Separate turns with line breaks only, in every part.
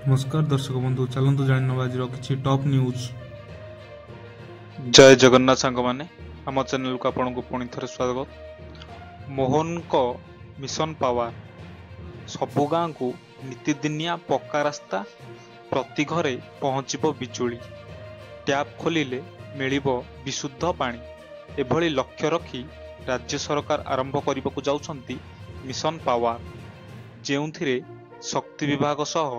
नमस्कार दर्शक बंधु चलतु जान आज कि टॉप न्यूज।
जय जगन्नाथ सांग माने आम चैनल को आपन को पुणी थे स्वागत। मोहन को मिशन पावर सबु गाँ को नीतिदिनिया पक्का रास्ता, प्रति घरे पहुँचब बिजुली, टैप खोलिले मिलिबो विशुद्ध पानी, एभली लक्ष्य रखी राज्य सरकार आरंभ करने को जाउछंती मिशन पावर, जेउथिरे शक्ति विभाग सह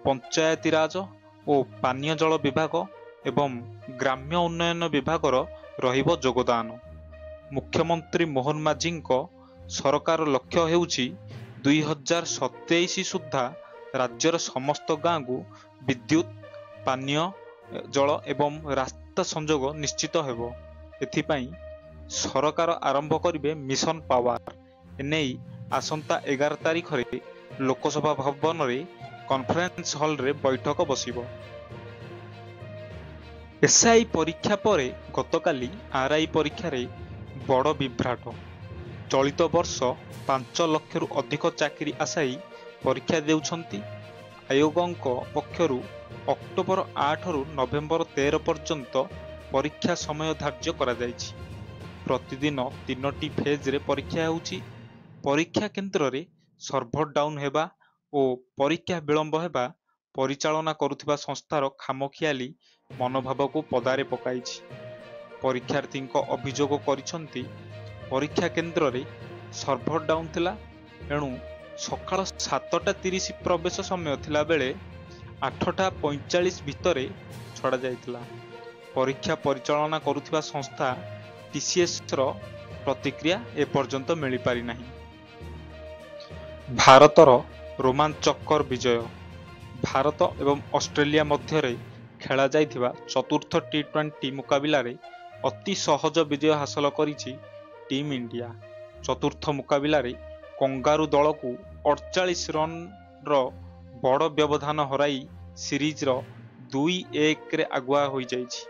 पंचायती राज और पानीय जल विभाग एवं ग्राम्य उन्नयन विभागर रहिबो योगदान। मुख्यमंत्री मोहन माझींको सरकार लक्ष्य हेउछि 2027 सुद्धा राज्यर समस्त गाँ को विद्युत, पानीय जल एवं रास्ता संजोग निश्चित हेबो। एथिपाई सरकार आरंभ करिवे मिशन पावर। एनेई आसंता 11 तारिख रे लोकसभा भवन रे कॉन्फ्रेंस हॉल रे बैठक बसिबो। एसआई परीक्षा परे गतकाली आरआई परीक्षा रे बड़ विभ्राट। चलित वर्ष 5 लाख रु अधिक चाकरी आशायी परीक्षा देउछंती। आयोगंक पक्षरु अक्टोबर 8 रु नवेम्बर 13 पर्यंत परीक्षा समय धार्य करा जायछि। प्रतिदिन 3टी फेज रे परीक्षा हेउछि। परीक्षा केन्द्र रे सर्भर डाउन हेबा और परीक्षा विलंब हेबा परिचालना करुथिबा संस्थार खामखियाली मनोभाव को पदारे पकाइछि। परीक्षार्थी अभियोग करिसंती परीक्षा केन्द्र रे सर्भर डाउन थिला, एणु सकाळ 7:30 प्रवेश समय थिला बेले 8:45 भितरे छड़ा जाइतिला। परीक्षा परिचालना करुथिबा संस्था टीसीएस रो प्रतिक्रिया ए पर्यंत मिली पारि नाही। भारतर रोमांचकर विजय। भारत एवं ऑस्ट्रेलिया मध्य खेला जाइथिबा चतुर्थ टी20 मुकाबिला रे अति सहज विजय हासिल करिछि टीम इंडिया। चतुर्थ मुकाबिला रे कंगारू दल को 48 रन रो बड़ व्यवधान हराई सीरीज रो 2-1 रे आगुआ होई जाइछि।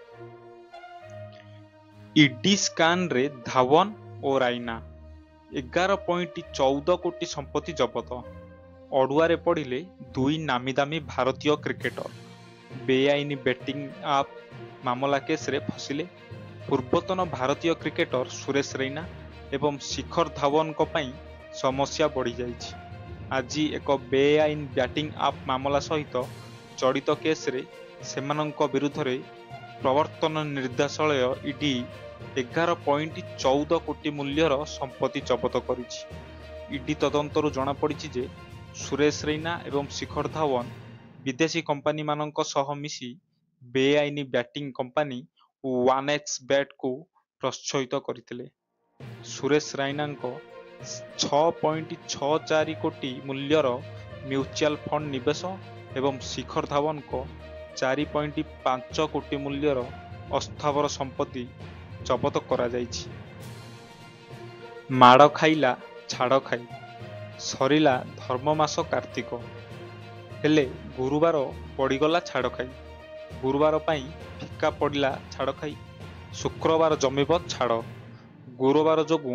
ईडी स्कान रे धावन और राइना 11.14 कोटी संपत्ति जबत। अड़ुआरे पड़िले 2 नामी दामी भारतीय क्रिकेटर। बेआईनी बैटिंग आप मामला केस रे फसिले पूर्वतन भारतीय क्रिकेटर सुरेश रैना एवं शिखर धावन को पई समस्या बढ़ी जाइछि। आज एक बेआईन बैटिंग आप मामला सहित जड़ित केस रे सेमानंक विरुद्ध रे प्रवर्तन निर्देशालय ईडी 11.14 कोटी मूल्यर संपत्ति जबत करिछि। ईडी तदंतरु जना पड़िछि जे सुरेश रैना एवं शिखर धावन विदेशी कंपनी मानक सह मिसी बेआईनी बैटिंग कंपनी 1x बैट को प्रोत्साहित करथिले। सुरेश रैना 6.64 कोटी मूल्यर म्यूचुअल फंड निवेश एवं शिखर धावन को 4.5 कोटी मूल्यर अस्थावर संपत्ति जबत करा जाइछि। माड़ खाइला छाड़ खाई सरिला धर्म मास कार्तिक, हेले गुरुवार पड़गला छाड़ खाई। गुरुवार पाई फिका पड़िला छाड़ खाई, शुक्रवार जमिब छाड़। गुरुवार जोगु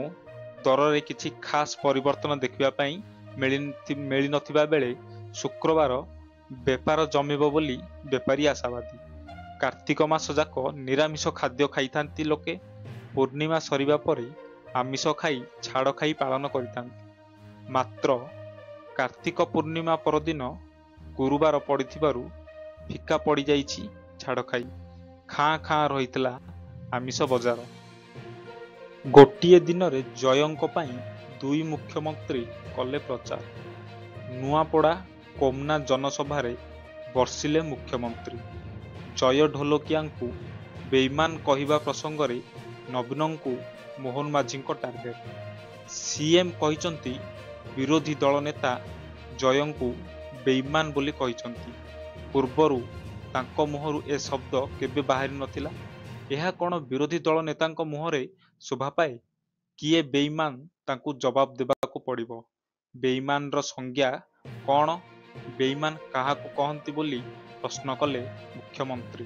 दर रे किछि खास परिवर्तन देखिबा पाई मिली नथिबा बेले शुक्रवार बेपार जमिब बोली बेपारी आशावादी। कार्तिक मास जाक निरामिष खाद्य खाइथांती लोके। पूर्णिमा सरिबा परे आमिष खाई छाड़ खाई पालन करिथांती। मात्र कार्तिक पूर्णिमा परदिन गुरुवार पड़िथिबारु फिका पड़ी जाइछि छाड़ खाई। खाँ खाँ रहितला आमिष बजार। गोटिए दिन रे जयंक पाई 2 मुख्यमंत्री कले प्रचार। नुआपड़ा कोमना जनसभा रे बर्षिले मुख्यमंत्री। जय ढोलकिया को बेईमान कहिबा प्रसंग रे नवीन को मोहन माझी टार्गेट। सीएम कहिचंती विरोधी दल नेता जय को बेईमान बोली कहिचंती। पूर्वरु तांको मुहरु ए शब्द केबे बाहरी नथिला। एहा कोन विरोधी दल नेतांको मुहरे शोभा पाए? किए बेईमान तांको जवाब देबाको पड़िबो। बेईमान रो संज्ञा कोन? बेईमान काहाको कहंती बोली प्रश्न कले मुख्यमंत्री।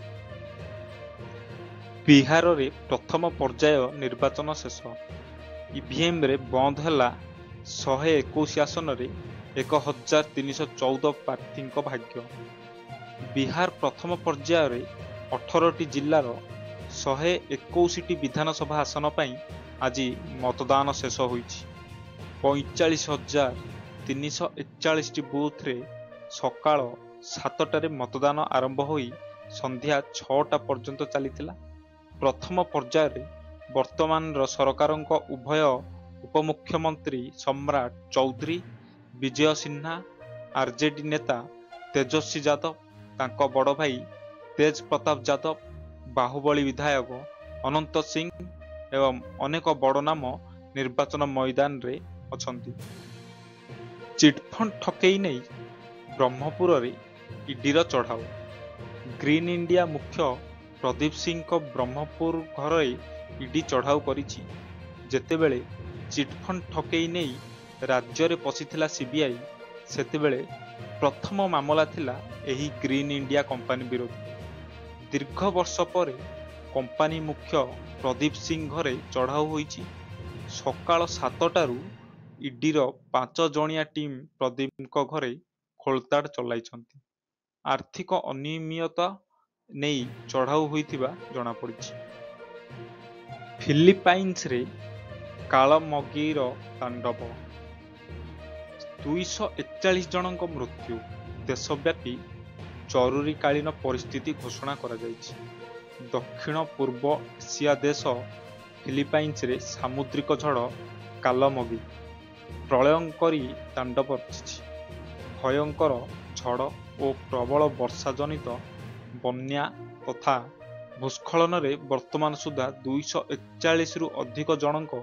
बिहार रे प्रथम पर्याय निर्वाचन शेष। ईवीएम रे बंद हैला 121 आसन रे 1314 ପ୍ରାର୍ଥୀଙ୍କ ଭାଗ୍ୟ। ବିହାର ପ୍ରଥମ ପର୍ଯ୍ୟାୟରେ 18ଟି ଜିଲ୍ଲାର 121ଟି ବିଧାନସଭା ଆସନ ପାଇଁ ଆଜି ମତଦାନ ଶେଷ ହୋଇଛି। 45,341ଟି ବୁଥରେ ସକାଳ 7ଟାରେ ମତଦାନ ଆରମ୍ଭ ହୋଇ ସନ୍ଧ୍ୟା 6ଟା ପର୍ଯ୍ୟନ୍ତ ଚାଲିଥିଲା। ପ୍ରଥମ ପର୍ଯ୍ୟାୟରେ ବର୍ତ୍ତମାନର ସରକାରଙ୍କ ଉଭୟ ଉପମୁଖ୍ୟମନ୍ତ୍ରୀ ସମ୍ରାଟ ଚୌଧୁରୀ, ବିଜୟ ସିହ୍ନା, ଆରଜେଡି ନେତା ତେଜସ୍ୱୀ ଯାଦବ, ତାଙ୍କ ବଡ଼ ଭାଇ ତେଜ ପ୍ରତାପ ଯାଦବ, ବାହୁବଳୀ ବିଧାୟକ ଅନନ୍ତ ସିଂ ଏବଂ ଅନେକ ବଡ଼ ନାମ ନିର୍ବାଚନ ମଇଦାନରେ ଅଛନ୍ତି। ଚିଟଫଣ୍ଡ ଠକେଇ ନେଇ ବ୍ରହ୍ମପୁରରେ ଇଡିର ଚଢ଼ାଉ। ଗ୍ରୀନ ଇଣ୍ଡିଆ ମୁଖ୍ୟ ପ୍ରଦୀପ ସିଂଙ୍କ ବ୍ରହ୍ମପୁର ଘରେ ଇଡି ଚଢ଼ାଉ କରିଛି। ଯେତେବେଳେ ଚିଟଫଣ୍ଡ ଠକେଇ ନେଇ ରାଜ୍ୟରେ ପଶିଥିଲା ସିବିଆଇ, ସେତେବେଳେ ପ୍ରଥମ ମାମଲା ଥିଲା ଏହି ଗ୍ରୀନ ଇଣ୍ଡିଆ କମ୍ପାନୀ ବିରୋଧରେ। ଦୀର୍ଘ ବର୍ଷ ପରେ କମ୍ପାନୀ ମୁଖ୍ୟ ପ୍ରଦୀପ ସିଂ ଘରେ ଚଢ଼ାଉ ହୋଇଛି। ସକାଳ 7ଟାରୁ ଇଡିର 5 ଜଣିଆ ଟିମ୍ ପ୍ରଦୀପଙ୍କ ଘରେ ଖୋଳତାଡ଼ ଚଳାଇଛନ୍ତି। ଆର୍ଥିକ ଅନିୟମିତତା ନେଇ ଚଢ଼ାଉ ହୋଇଥିବା ଜଣାପଡ଼ିଛି। ଫିଲିପାଇନ୍ସରେ କାଳମଗୀର ତାଣ୍ଡବ, 241 ଜଣଙ୍କ ମୃତ୍ୟୁ। ଦେଶବ୍ୟାପୀ ଜରୁରୀକାଳୀନ ପରିସ୍ଥିତି ଘୋଷଣା କରାଯାଇଛି। ଦକ୍ଷିଣ ପୂର୍ବ ଏସିଆ ଦେଶ ଫିଲିପାଇନ୍ସରେ ସାମୁଦ୍ରିକ ଝଡ଼ କାଲମଗୀ ପ୍ରଳୟଙ୍କରୀ ତାଣ୍ଡବ ରଚିଛି। ଭୟଙ୍କର ଝଡ଼ ଓ ପ୍ରବଳ ବର୍ଷା ଜନିତ ବନ୍ୟା ତଥା ଭୂସ୍ଖଳନରେ ବର୍ତ୍ତମାନ ସୁଦ୍ଧା 241ରୁ ଅଧିକ ଜଣଙ୍କ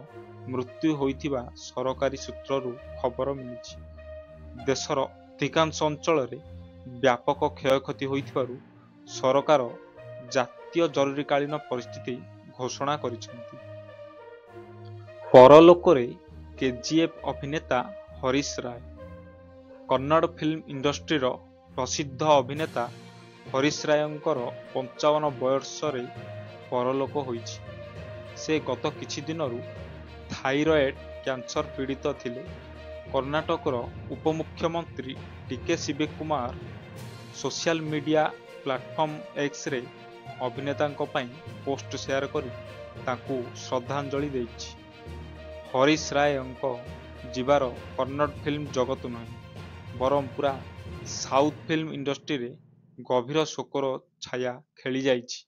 ମୃତ୍ୟୁ ହୋଇଥିବା ସରକାରୀ ସୂତ୍ରରୁ ଖବର ମିଳିଛି। ଦେଶର ଅଧିକାଂଶ ଅଞ୍ଚଳରେ ବ୍ୟାପକ କ୍ଷୟକ୍ଷତି ହୋଇଥିବାରୁ ସରକାର ଜାତୀୟ ଜରୁରୀକାଳୀନ ପରିସ୍ଥିତି ଘୋଷଣା କରିଛନ୍ତି। ପରଲୋକରେ କେଜିଏଫ୍ ଅଭିନେତା ହରିଶ ରାୟ। କନ୍ନଡ଼ ଫିଲ୍ମ ଇଣ୍ଡଷ୍ଟ୍ରିର ପ୍ରସିଦ୍ଧ ଅଭିନେତା ହରିଶ ରାୟଙ୍କର 55 ବୟସରେ ପରଲୋକ ହୋଇଛି। ସେ ଗତ କିଛି ଦିନରୁ ଥାଇରଏଡ୍ କ୍ୟାନ୍ସର ପୀଡ଼ିତ ଥିଲେ। କର୍ଣ୍ଣାଟକର ଉପମୁଖ୍ୟମନ୍ତ୍ରୀ D K Shivakumar social media platform ଏକ୍ସରେ ଅଭିନେତାଙ୍କ ପାଇଁ ପୋଷ୍ଟ ସେୟାର କରି ତାଙ୍କୁ ଶ୍ରଦ୍ଧାଞ୍ଜଳି ଦେଇଛି। ହରିଶ ରାୟଙ୍କ ଯିବାର କନ୍ନଡ଼ ଫିଲ୍ମ ଜଗତ ନୁହେଁ, ବରଂ ପୁରା ସାଉଥ୍ ଫିଲ୍ମ ଇଣ୍ଡଷ୍ଟ୍ରିରେ ଗଭୀର ଶୋକର ଛାୟା ଖେଳିଯାଇଛି।